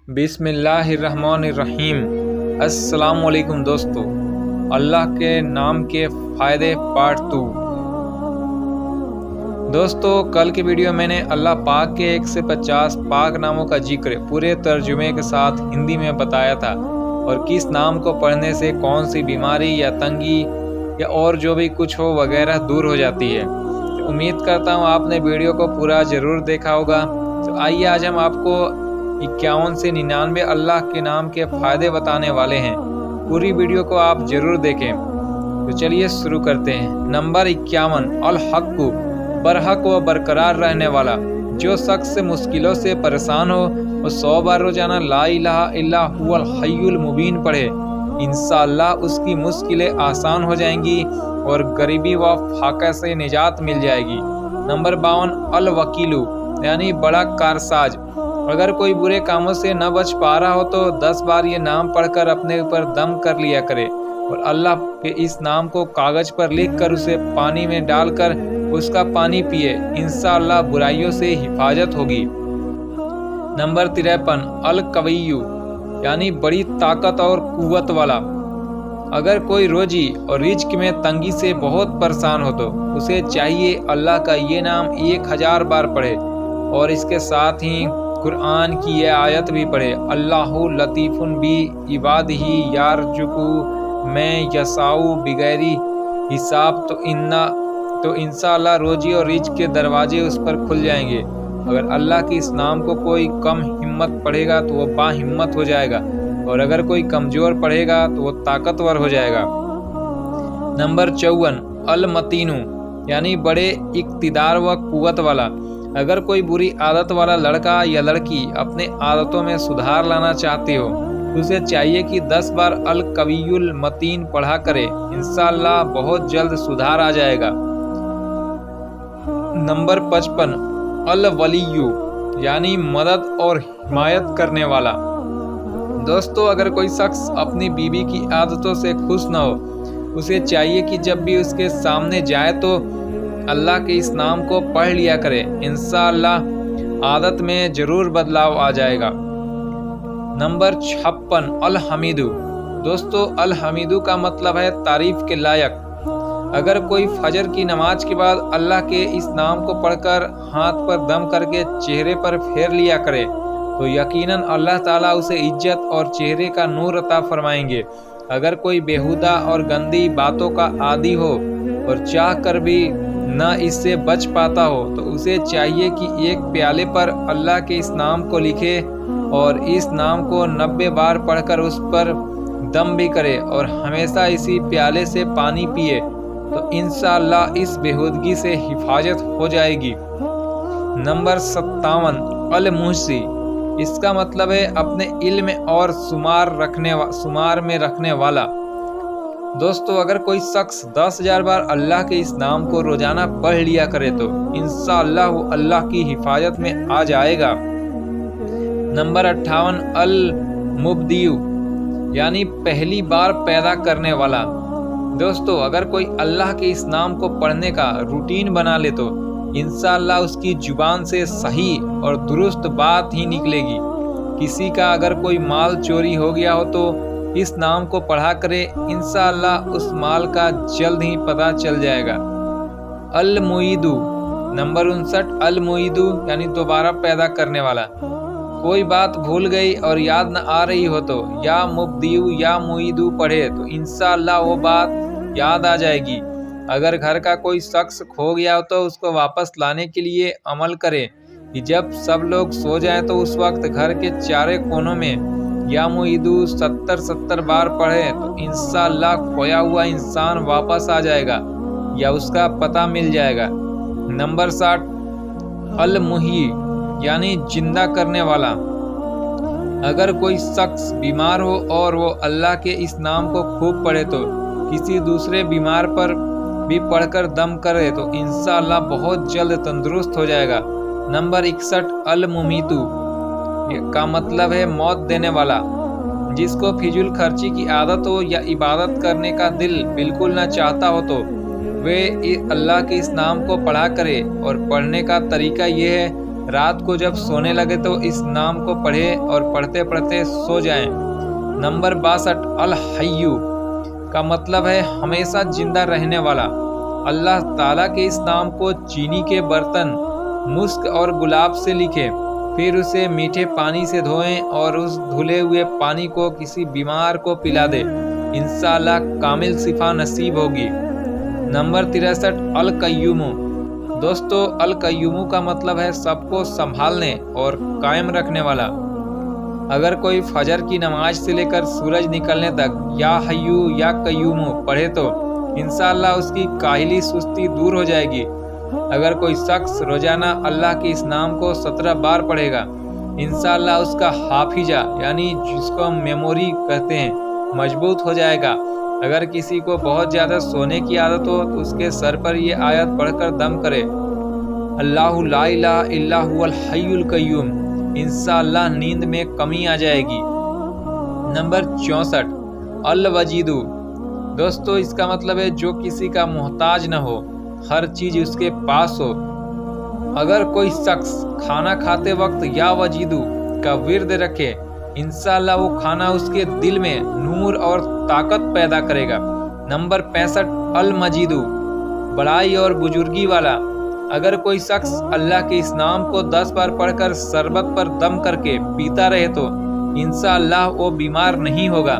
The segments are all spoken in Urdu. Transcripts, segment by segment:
بسم اللہ الرحمن الرحیم۔ السلام علیکم دوستو، اللہ کے نام کے فائدے پارٹ 2۔ دوستو، کل کی ویڈیو میں نے اللہ پاک کے 1 سے 50 پاک ناموں کا ذکر پورے ترجمے کے ساتھ ہندی میں بتایا تھا، اور کس نام کو پڑھنے سے کون سی بیماری یا تنگی یا اور جو بھی کچھ ہو وغیرہ دور ہو جاتی ہے۔ امید کرتا ہوں آپ نے ویڈیو کو پورا ضرور دیکھا ہوگا۔ تو آئیے آج ہم آپ کو 51 سے 99 اللہ کے نام کے فائدے بتانے والے ہیں۔ پوری ویڈیو کو آپ ضرور دیکھیں۔ تو چلیے شروع کرتے ہیں۔ نمبر 51، الحق، برحق و برقرار رہنے والا۔ جو شخص مشکلوں سے پریشان ہو وہ 100 بار روزانہ لا الہ الا هو الحی المبین پڑھے، انشاءاللہ اس کی مشکلیں آسان ہو جائیں گی اور غریبی و فاقہ سے نجات مل جائے گی۔ نمبر 52، الوکیل، یعنی بڑا کارساز۔ اگر کوئی برے کاموں سے نہ بچ پا رہا ہو تو 10 بار یہ نام پڑھ کر اپنے اوپر دم کر لیا کرے، اور اللہ کے اس نام کو کاغذ پر لکھ کر اسے پانی میں ڈال کر اس کا پانی پیے، انشاءاللہ برائیوں سے حفاظت ہوگی۔ نمبر 53، القوی، یعنی بڑی طاقت اور قوت والا۔ اگر کوئی روزی اور رزق میں تنگی سے بہت پریشان ہو تو اسے چاہیے اللہ کا یہ نام 1000 بار پڑھے، اور اس کے ساتھ ہی قرآن کی یہ آیت بھی پڑھے، اللہ لطیف بعبادہ یرزق من یشاء بغیر حساب۔ تو انشاءاللہ روزی اور رزق کے دروازے اس پر کھل جائیں گے۔ اگر اللہ کے اس نام کو کوئی کم ہمت پڑھے گا تو وہ با ہمت ہو جائے گا، اور اگر کوئی کمزور پڑھے گا تو وہ طاقتور ہو جائے گا۔ نمبر 54، المتین، یعنی بڑے اقتدار و قوت والا۔ اگر کوئی بری عادت والا لڑکا یا لڑکی اپنے عادتوں میں سدھار لانا چاہتے ہو تو اسے چاہیے کہ 10 بار القوی المتین پڑھا کرے، انشاءاللہ بہت جلد سدھار آ جائے گا۔ نمبر 55، الولی، یعنی مدد اور حمایت کرنے والا۔ دوستو، اگر کوئی شخص اپنی بیوی کی عادتوں سے خوش نہ ہو، اسے چاہیے کہ جب بھی اس کے سامنے جائے تو اللہ کے اس نام کو پڑھ لیا کرے، انشاءاللہ عادت میں ضرور بدلاؤ آ جائے گا۔ نمبر 56، الحمید۔ دوستو، الحمید کا مطلب ہے تعریف کے لائق۔ اگر کوئی فجر کی نماز کے بعد اللہ کے اس نام کو پڑھ کر ہاتھ پر دم کر کے چہرے پر پھیر لیا کرے تو یقیناً اللہ تعالیٰ اسے عزت اور چہرے کا نور عطا فرمائیں گے۔ اگر کوئی بیہودہ اور گندی باتوں کا عادی ہو اور چاہ کر بھی نہ اس سے بچ پاتا ہو تو اسے چاہیے کہ ایک پیالے پر اللہ کے اس نام کو لکھے اور اس نام کو 90 بار پڑھ کر اس پر دم بھی کرے اور ہمیشہ اسی پیالے سے پانی پیے، تو انشاءاللہ اس بیہودگی سے حفاظت ہو جائے گی۔ نمبر 57، المحصی۔ اس کا مطلب ہے اپنے علم اور شمار میں رکھنے والا۔ دوستو، اگر کوئی شخص 10,000 بار اللہ کے اس نام کو روزانہ پڑھ لیا کرے تو انشاءاللہ وہ اللہ کی حفاظت میں آ جائے گا۔ نمبر 58، المبدی، یعنی پہلی بار پیدا کرنے والا۔ دوستو، اگر کوئی اللہ کے اس نام کو پڑھنے کا روٹین بنا لے تو انشاءاللہ اس کی زبان سے صحیح اور درست بات ہی نکلے گی۔ کسی کا اگر کوئی مال چوری ہو گیا ہو تو اس نام کو پڑھا کرے، انشاءاللہ اس مال کا جلد ہی پتہ چل جائے گا۔ المعید۔ نمبر 59، المعید، یعنی دوبارہ پیدا کرنے والا۔ کوئی بات بھول گئی اور یاد نہ آ رہی ہو تو یا مبدیو یا معید پڑھے تو انشاءاللہ وہ بات یاد آ جائے گی۔ اگر گھر کا کوئی شخص کھو گیا ہو تو اس کو واپس لانے کے لیے عمل کرے کہ جب سب لوگ سو جائیں تو اس وقت گھر کے چارے کونوں میں یا معید 70 بار پڑھے تو انشاءاللہ کھویا ہوا انسان واپس آ جائے گا یا اس کا پتہ مل جائے گا۔ نمبر 60، المحیی، یعنی زندہ کرنے والا۔ اگر کوئی شخص بیمار ہو اور وہ اللہ کے اس نام کو خوب پڑھے تو کسی دوسرے بیمار پر بھی پڑھ کر دم کرے تو انشاءاللہ بہت جلد تندرست ہو جائے گا۔ نمبر 61، الممیت کا مطلب ہے موت دینے والا۔ جس کو فضول خرچی کی عادت ہو یا عبادت کرنے کا دل بالکل نہ چاہتا ہو تو وہ اللہ کے اس نام کو پڑھا کرے، اور پڑھنے کا طریقہ یہ ہے رات کو جب سونے لگے تو اس نام کو پڑھے اور پڑھتے پڑھتے سو جائیں۔ نمبر 62 الحیّ کا مطلب ہے ہمیشہ زندہ رہنے والا۔ اللہ تعالیٰ کے اس نام کو چینی کے برتن، مسک اور گلاب سے لکھیں، پھر اسے میٹھے پانی سے دھوئیں اور اس دھلے ہوئے پانی کو کسی بیمار کو پلا دے، انشاءاللہ کامل شفا نصیب ہوگی۔ نمبر 63 القیوم۔ دوستو القیوم کا مطلب ہے سب کو سنبھالنے اور قائم رکھنے والا۔ اگر کوئی فجر کی نماز سے لے کر سورج نکلنے تک یا حیّو یا قیوم پڑھے تو انشاءاللہ اس کی کاہلی سستی دور ہو جائے گی۔ اگر کوئی شخص روزانہ اللہ کے اس نام کو 17 بار پڑھے گا، انشاءاللہ اس کا حافظہ یعنی جس کو ہم میموری کہتے ہیں مضبوط ہو جائے گا۔ اگر کسی کو بہت زیادہ سونے کی عادت ہو تو اس کے سر پر یہ آیت پڑھ کر دم کرے، اللہ لا الہ الا هو الحی القیوم، انشاءاللہ نیند میں کمی آ جائے گی۔ نمبر 64 الوجید۔ دوستو اس کا مطلب ہے جو کسی کا محتاج نہ ہو، ہر چیز اس کے پاس ہو۔ اگر کوئی شخص کھانا کھاتے وقت یا وجیدو کا ورد رکھے، انشاءاللہ وہ کھانا اس کے دل میں نور اور طاقت پیدا کرے گا۔ نمبر 65 المجیدو بڑائی اور بزرگی والا۔ اگر کوئی شخص اللہ کے اس نام کو 10 بار پڑھ کر شربت پر دم کر کے پیتا رہے تو انشاءاللہ وہ بیمار نہیں ہوگا۔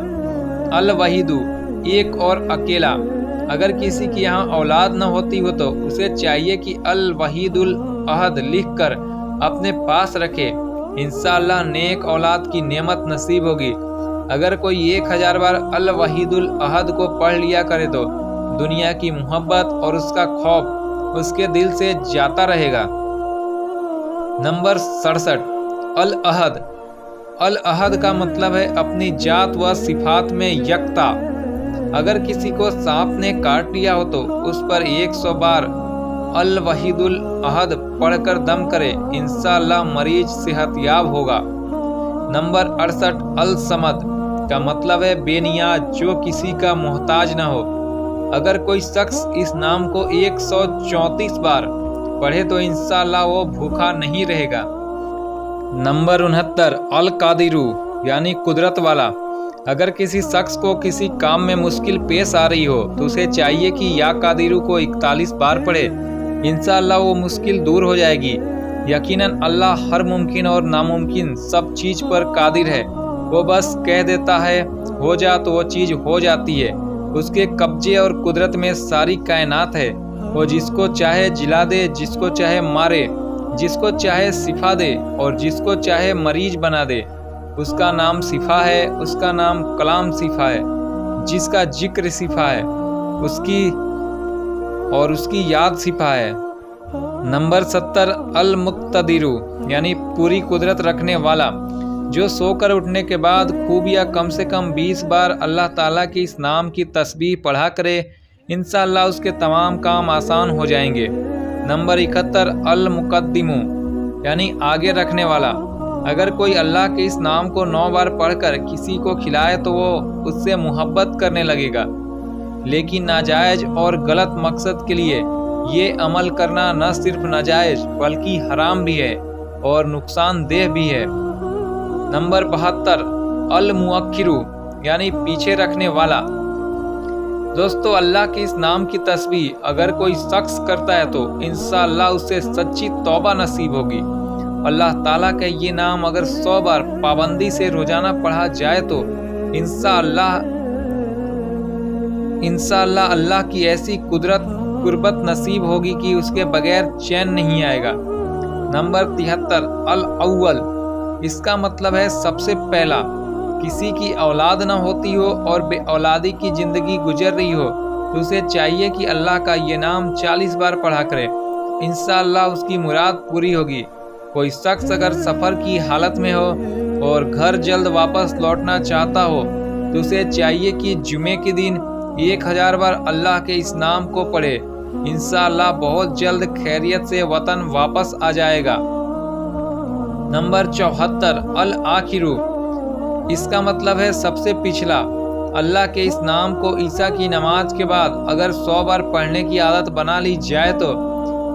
الوحیدو ایک اور اکیلا۔ اگر کسی کی یہاں اولاد نہ ہوتی ہو تو اسے چاہیے کہ الوحید الاحد لکھ کر اپنے پاس رکھے، انشاءاللہ نیک اولاد کی نعمت نصیب ہوگی۔ اگر کوئی 1000 بار الوحید الاحد کو پڑھ لیا کرے تو دنیا کی محبت اور اس کا خوف اس کے دل سے جاتا رہے گا۔ نمبر 67 الاحد۔ الاحد کا مطلب ہے اپنی ذات و صفات میں یکتا۔ اگر کسی کو سانپ نے کاٹ لیا ہو تو اس پر 100 بار الوحید الاحد پڑھ کر دم کرے، انشاءاللہ مریض صحت یاب ہوگا۔ نمبر 68 الصمد کا مطلب ہے بے نیاز، جو کسی کا محتاج نہ ہو۔ اگر کوئی شخص اس نام کو 134 بار پڑھے تو انشاءاللہ وہ بھوکا نہیں رہے گا۔ نمبر 69 القادر یعنی قدرت والا۔ اگر کسی شخص کو کسی کام میں مشکل پیش آ رہی ہو تو اسے چاہیے کہ یا قادر کو 41 بار پڑھے، انشاءاللہ وہ مشکل دور ہو جائے گی۔ یقیناً اللہ ہر ممکن اور ناممکن سب چیز پر قادر ہے، وہ بس کہہ دیتا ہے ہو جا تو وہ چیز ہو جاتی ہے۔ اس کے قبضے اور قدرت میں ساری کائنات ہے، وہ جس کو چاہے جلا دے، جس کو چاہے مارے، جس کو چاہے شفا دے اور جس کو چاہے مریض بنا دے۔ اس کا نام شفا ہے، اس کا نام کلام شفا ہے، جس کا ذکر شفا ہے، اس کی یاد شفا ہے۔ نمبر 70 المقتدر یعنی پوری قدرت رکھنے والا، جو سو کر اٹھنے کے بعد خوب یا کم سے کم 20 بار اللہ تعالیٰ کی اس نام کی تسبیح پڑھا کرے، انشاءاللہ اس کے تمام کام آسان ہو جائیں گے۔ نمبر 71 المقدم یعنی آگے رکھنے والا۔ اگر کوئی اللہ کے اس نام کو 9 بار پڑھ کر کسی کو کھلائے تو وہ اس سے محبت کرنے لگے گا، لیکن ناجائز اور غلط مقصد کے لیے یہ عمل کرنا نہ صرف ناجائز بلکہ حرام بھی ہے اور نقصان دہ بھی ہے۔ نمبر 72 المؤخر یعنی پیچھے رکھنے والا۔ دوستو اللہ کے اس نام کی تسبیح اگر کوئی شخص کرتا ہے تو انشاءاللہ اسے سچی توبہ نصیب ہوگی۔ اللہ تعالیٰ کا یہ نام اگر 100 بار پابندی سے روزانہ پڑھا جائے تو انشاءاللہ اللہ کی ایسی قربت نصیب ہوگی کہ اس کے بغیر چین نہیں آئے گا۔ نمبر 73 الاول۔ اس کا مطلب ہے سب سے پہلا۔ کسی کی اولاد نہ ہوتی ہو اور بے اولادی کی زندگی گزر رہی ہو تو اسے چاہیے کہ اللہ کا یہ نام 40 بار پڑھا کرے، انشاءاللہ اس کی مراد پوری ہوگی۔ کوئی شخص اگر سفر کی حالت میں ہو اور گھر جلد واپس لوٹنا چاہتا ہو تو اسے چاہیے کہ جمعے کے دن 1000 بار اللہ کے اس نام کو پڑھے، انشاءاللہ بہت جلد خیریت سے وطن واپس آ جائے گا۔ نمبر 74 الآخر۔ اس کا مطلب ہے سب سے پچھلا۔ اللہ کے اس نام کو عشاء کی نماز کے بعد اگر 100 بار پڑھنے کی عادت بنا لی جائے تو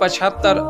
75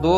2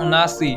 79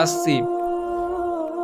80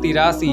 83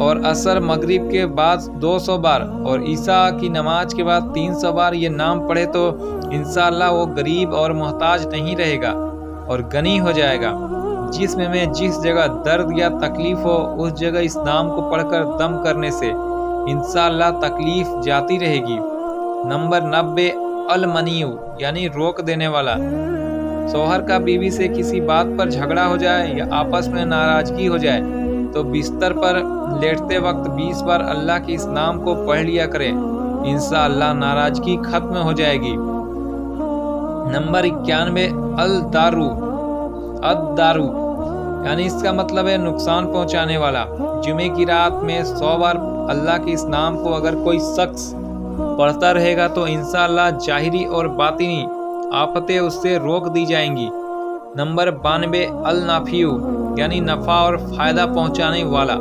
اور عصر مغرب کے بعد 200 بار اور عشاء کی نماز کے بعد 300 بار یہ نام پڑھے تو انشاءاللہ وہ غریب اور محتاج نہیں رہے گا اور غنی ہو جائے گا۔ جسم میں جس جگہ درد یا تکلیف ہو اس جگہ اس نام کو پڑھ کر دم کرنے سے انشاءاللہ تکلیف جاتی رہے گی۔ نمبر 90 المنیو یعنی روک دینے والا۔ شوہر کا بیوی سے کسی بات پر جھگڑا ہو جائے یا آپس میں ناراضگی ہو جائے تو بستر پر لیٹتے وقت 20 بار اللہ کے اس نام کو پڑھ لیا کرے، انشاءاللہ ناراضگی ختم ہو جائے گی۔ نمبر 91 الدارو یعنی اس کا مطلب ہے نقصان پہنچانے والا۔ جمعے کی رات میں 100 بار اللہ کے اس نام کو اگر کوئی شخص پڑھتا رہے گا تو انشاءاللہ ظاہری اور باطنی آفتیں اس سے روک دی جائیں گی۔ نمبر 92 النافیو یعنی نفع اور فائدہ پہنچانے والا۔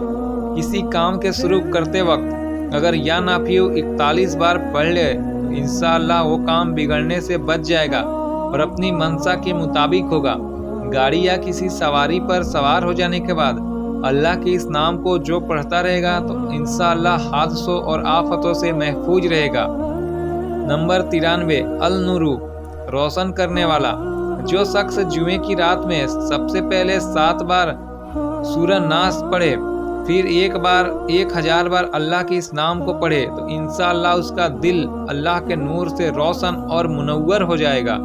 کسی کام کے شروع کرتے وقت اگر یا نافیو 41 بار پڑھ لے تو انشاءاللہ وہ کام بگڑنے سے بچ جائے گا اور اپنی منشا کے مطابق ہوگا۔ گاڑی یا کسی سواری پر سوار ہو جانے کے بعد اللہ کے اس نام کو جو پڑھتا رہے گا تو انشاءاللہ حادثوں اور آفتوں سے محفوظ رہے گا۔ نمبر 93 النورو روشن کرنے والا۔ جو شخص جمعے کی رات میں سب سے پہلے 7 بار سورہ ناس پڑھے پھر 1000 بار اللہ کے اس نام کو پڑھے تو انشاءاللہ اس کا دل اللہ کے نور سے روشن اور منور ہو جائے گا۔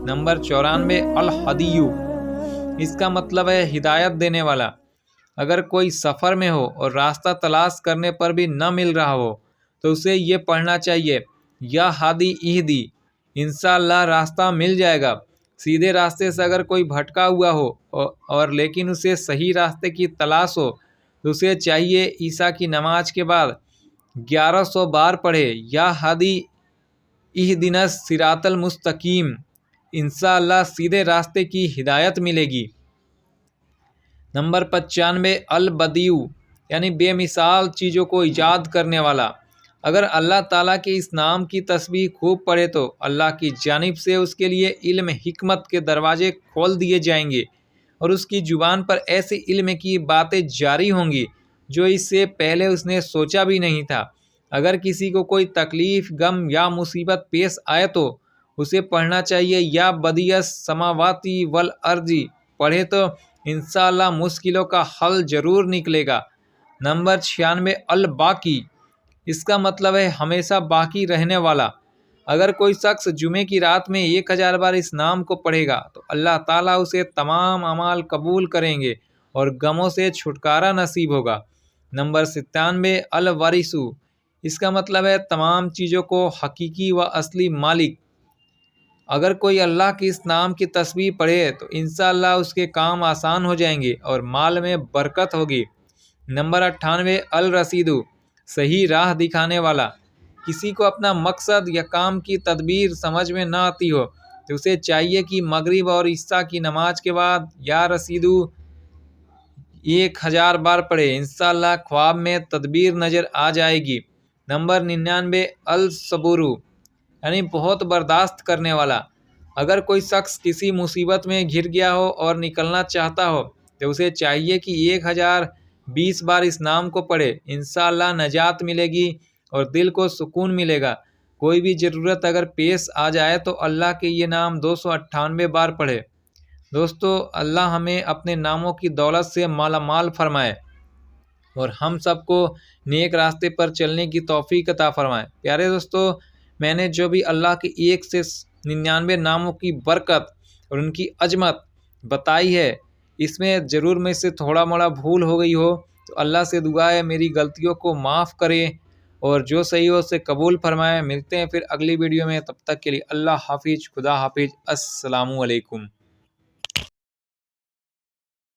نمبر 94 الہدیو اس کا مطلب ہے ہدایت دینے والا۔ اگر کوئی سفر میں ہو اور راستہ تلاش کرنے پر بھی نہ مل رہا ہو تو اسے یہ پڑھنا چاہیے یا ہادی اہدی، انشاءاللہ راستہ مل جائے گا۔ سیدھے راستے سے اگر کوئی بھٹکا ہوا ہو اور لیکن اسے صحیح راستے کی تلاش ہو تو اسے چاہیے عشاء کی نماز کے بعد 1100 بار پڑھے یا ہادی اہدنا الصراط المستقیم، انشاءاللہ سیدھے راستے کی ہدایت ملے گی۔ نمبر 95 البدیو یعنی بے مثال چیزوں کو ایجاد کرنے والا۔ اگر اللہ تعالیٰ کے اس نام کی تسبیح خوب پڑھے تو اللہ کی جانب سے اس کے لیے علم حکمت کے دروازے کھول دیے جائیں گے اور اس کی زبان پر ایسے علم کی باتیں جاری ہوں گی جو اس سے پہلے اس نے سوچا بھی نہیں تھا۔ اگر کسی کو کوئی تکلیف، غم یا مصیبت پیش آئے تو اسے پڑھنا چاہیے یا بدیع السماواتی والارض پڑھے تو انشاءاللہ مشکلوں کا حل ضرور نکلے گا۔ نمبر 96 الباقی اس کا مطلب ہے ہمیشہ باقی رہنے والا۔ اگر کوئی شخص جمعے کی رات میں 1000 بار اس نام کو پڑھے گا تو اللہ تعالیٰ اسے تمام اعمال قبول کریں گے اور غموں سے چھٹکارا نصیب ہوگا۔ نمبر 97 الوارث اس کا مطلب ہے تمام چیزوں کو حقیقی و اصلی مالک۔ اگر کوئی اللہ کے اس نام کی تسبیح پڑھے تو انشاءاللہ اس کے کام آسان ہو جائیں گے اور مال میں برکت ہوگی۔ نمبر 98 الرشید صحیح راہ دکھانے والا۔ کسی کو اپنا مقصد یا کام کی تدبیر سمجھ میں نہ آتی ہو تو اسے چاہیے کہ مغرب اور عشاء کی نماز کے بعد یا رشیدو 1000 بار پڑھے، انشاءاللہ خواب میں تدبیر نظر آ جائے گی۔ نمبر 99 الصبور یعنی بہت برداشت کرنے والا۔ اگر کوئی شخص کسی مصیبت میں گھر گیا ہو اور نکلنا چاہتا ہو تو اسے چاہیے کہ 1020 بار اس نام کو پڑھے، انشاءاللہ نجات ملے گی اور دل کو سکون ملے گا۔ کوئی بھی ضرورت اگر پیش آ جائے تو اللہ کے یہ نام 298 بار پڑھے۔ دوستو، اللہ ہمیں اپنے ناموں کی دولت سے مالا مال فرمائے اور ہم سب کو نیک راستے پر چلنے کی توفیق عطا فرمائے۔ پیارے دوستو، میں نے جو بھی اللہ کے 1 سے 99 ناموں کی برکت اور ان کی عظمت بتائی ہے، اس میں ضرور میں سے تھوڑا موڑا بھول ہو گئی ہو تو اللہ سے دعا ہے میری غلطیوں کو معاف کرے اور جو صحیح ہو اسے قبول فرمائے۔ ملتے ہیں پھر اگلی ویڈیو میں، تب تک کے لیے اللہ حافظ، خدا حافظ، السلام علیکم۔